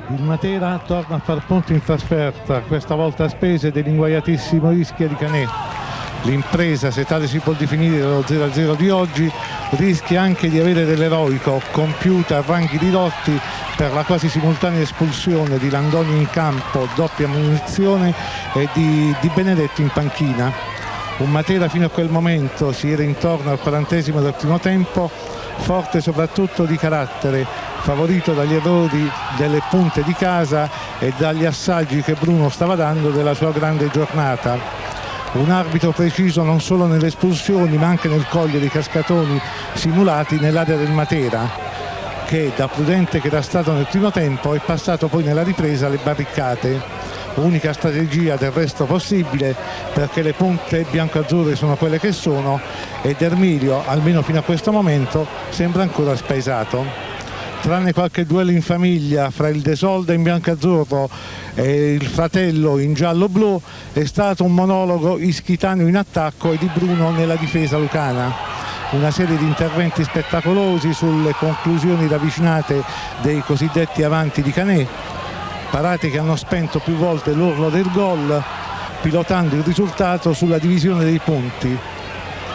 Il Matera torna a far punti in trasferta, questa volta a spese dell'inguaiatissimo Ischia di Canè. L'impresa, se tale si può definire, dello 0-0 di oggi rischia anche di avere dell'eroico, compiuta a ranghi ridotti per la quasi simultanea espulsione di Landoni in campo, doppia munizione, e di Benedetto in panchina. Un Matera fino a quel momento si era intorno al 40° del primo tempo, forte soprattutto di carattere, favorito dagli errori delle punte di casa e dagli assaggi che Bruno stava dando della sua grande giornata. Un arbitro preciso non solo nelle espulsioni ma anche nel cogliere i cascatoni simulati nell'area del Matera, che da prudente che era stato nel primo tempo è passato poi nella ripresa alle barricate. Unica strategia del resto possibile, perché le punte bianco-azzurre sono quelle che sono ed Ermilio, almeno fino a questo momento, sembra ancora spaesato. Tranne qualche duello in famiglia fra il De Solda in bianco-azzurro e il fratello in giallo-blu, è stato un monologo ischitano in attacco e di Bruno nella difesa lucana. Una serie di interventi spettacolosi sulle conclusioni ravvicinate dei cosiddetti avanti di Canè, parate che hanno spento più volte l'urlo del gol, pilotando il risultato sulla divisione dei punti.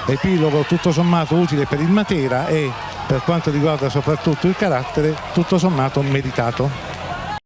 Epilogo tutto sommato utile per il Matera e, per quanto riguarda soprattutto il carattere, tutto sommato meritato.